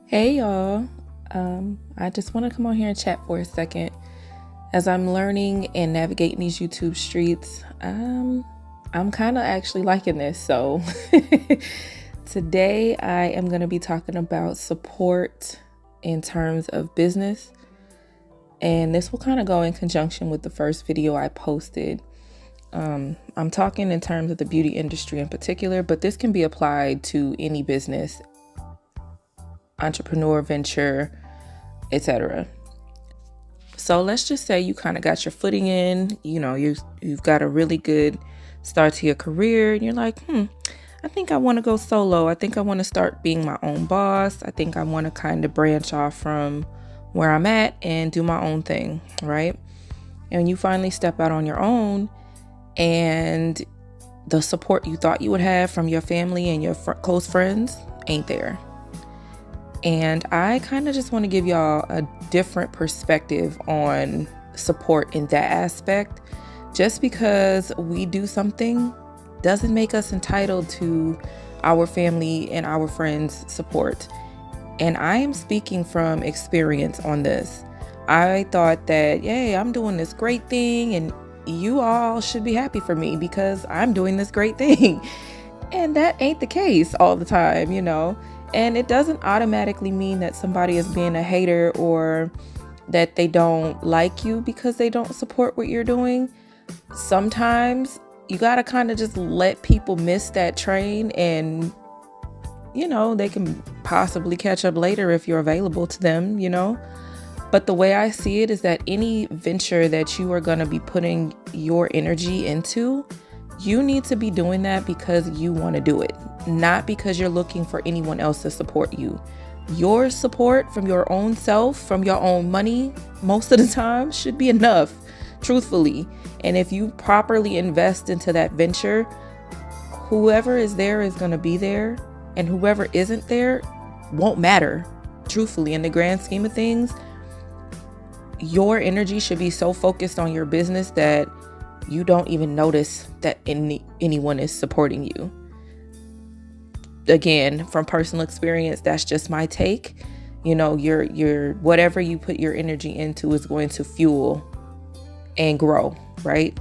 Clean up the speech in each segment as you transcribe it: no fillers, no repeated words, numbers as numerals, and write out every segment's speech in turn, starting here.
Hey y'all. I just want to come on here and chat for a second. As I'm learning and navigating these YouTube streets, I'm kind of actually liking this. So today I am going to be talking about support in terms of business. And this will kind of go in conjunction with the first video I posted. I'm talking in terms of the beauty industry in particular, but this can be applied to any business, entrepreneur, venture, etc. So let's just say you kind of got your footing in, you've got a really good start to your career and you're like, I think I want to go solo. I think I want to start being my own boss. I think I want to kind of branch off from where I'm at and do my own thing, right? And you finally step out on your own and the support you thought you would have from your family and your close friends ain't there. And I kind of just want to give y'all a different perspective on support in that aspect. Just because we do something doesn't make us entitled to our family and our friends' support. And I am speaking from experience on this. I thought that, yay, I'm doing this great thing and you all should be happy for me because I'm doing this great thing. And that ain't the case all the time, And it doesn't automatically mean that somebody is being a hater or that they don't like you because they don't support what you're doing. Sometimes you got to kind of just let people miss that train and, they can possibly catch up later if you're available to them, But the way I see it is that any venture that you are going to be putting your energy into, you need to be doing that because you want to do it, not because you're looking for anyone else to support you. Your support from your own self, from your own money, most of the time should be enough, truthfully. And if you properly invest into that venture, whoever is there is going to be there, and whoever isn't there won't matter, truthfully. In the grand scheme of things, your energy should be so focused on your business that you don't even notice that anyone is supporting you. Again, from personal experience, that's just my take. Your whatever you put your energy into is going to fuel and grow, right?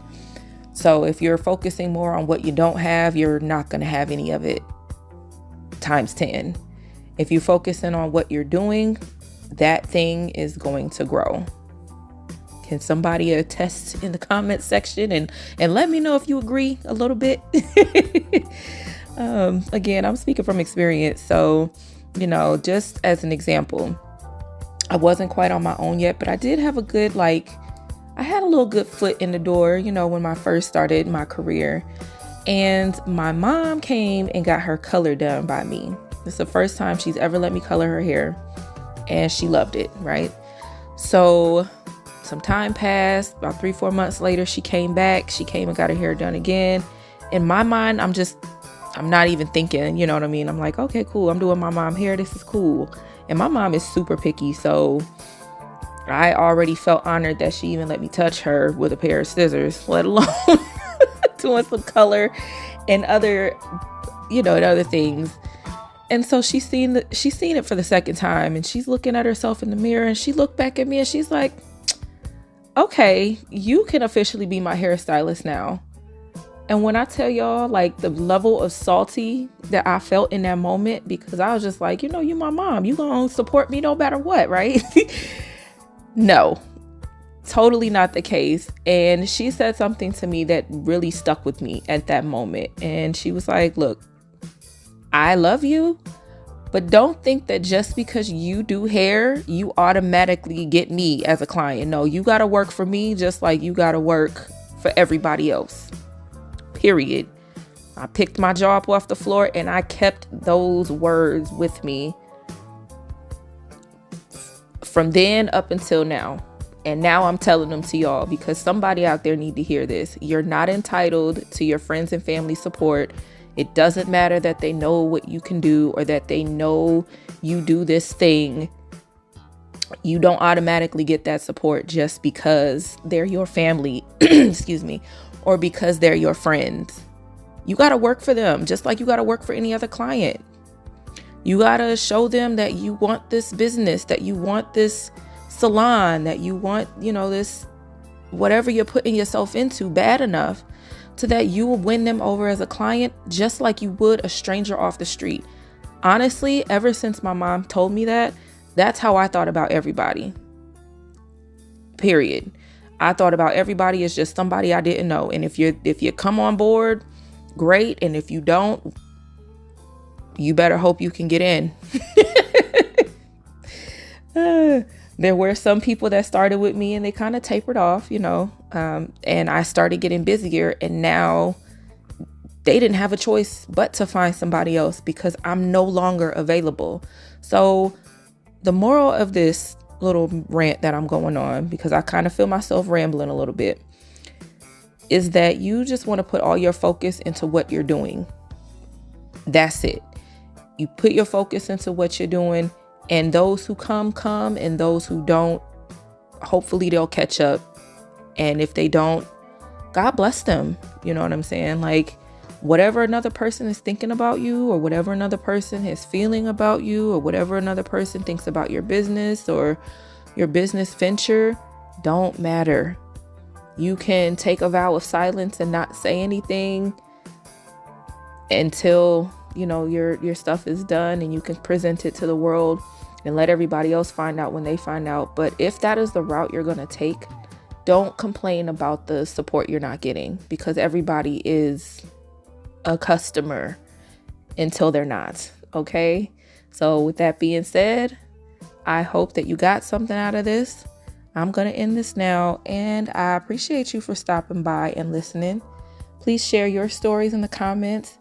So if you're focusing more on what you don't have, you're not going to have any of it times 10. If you're focusing on what you're doing, that thing is going to grow. Can somebody attest in the comments section and let me know if you agree a little bit? Again, I'm speaking from experience. So, just as an example, I wasn't quite on my own yet, but I did have I had a little good foot in the door, when I first started my career. And my mom came and got her color done by me. It's the first time she's ever let me color her hair. And she loved it, right? So some time passed. About 3-4 months later, she came back. She came and got her hair done again. In my mind, I'm not even thinking, you know what I mean? I'm like, okay, cool. I'm doing my mom hair. This is cool. And my mom is super picky. So I already felt honored that she even let me touch her with a pair of scissors, let alone doing some color and other things. And so she's seen it for the second time, and she's looking at herself in the mirror, and she looked back at me and she's like, okay, you can officially be my hairstylist now. And when I tell y'all, the level of salty that I felt in that moment, because I was just like, you my mom, you gonna support me no matter what, right? No, totally not the case. And she said something to me that really stuck with me at that moment. And she was like, look, I love you, but don't think that just because you do hair, you automatically get me as a client. No, you got to work for me just like you got to work for everybody else. Period. I picked my jaw up off the floor and I kept those words with me from then up until now. And now I'm telling them to y'all because somebody out there need to hear this. You're not entitled to your friends and family support. It doesn't matter that they know what you can do or that they know you do this thing. You don't automatically get that support just because they're your family, excuse me, or because they're your friends. You got to work for them just like you got to work for any other client. You gotta show them that you want this business, that you want this salon, that you want, this whatever you're putting yourself into bad enough so that you will win them over as a client, just like you would a stranger off the street. Honestly, ever since my mom told me that, that's how I thought about everybody. Period. I thought about everybody as just somebody I didn't know. And if you come on board, great. And if you don't, you better hope you can get in. There were some people that started with me and they kind of tapered off, and I started getting busier, and now they didn't have a choice but to find somebody else because I'm no longer available. So the moral of this little rant that I'm going on, because I kind of feel myself rambling a little bit, is that you just want to put all your focus into what you're doing. That's it. You put your focus into what you're doing, and those who come, and those who don't, hopefully they'll catch up. And if they don't, God bless them. You know what I'm saying? Like, whatever another person is thinking about you, or whatever another person is feeling about you, or whatever another person thinks about your business or your business venture, don't matter. You can take a vow of silence and not say anything until, your stuff is done and you can present it to the world and let everybody else find out when they find out. But if that is the route you're going to take, don't complain about the support you're not getting, because everybody is a customer until they're not. Okay. So with that being said, I hope that you got something out of this. I'm going to end this now, and I appreciate you for stopping by and listening. Please share your stories in the comments.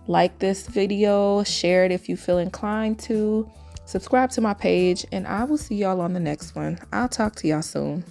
Like this video, share it if you feel inclined to. Subscribe to my page, and I will see y'all on the next one. I'll talk to y'all soon.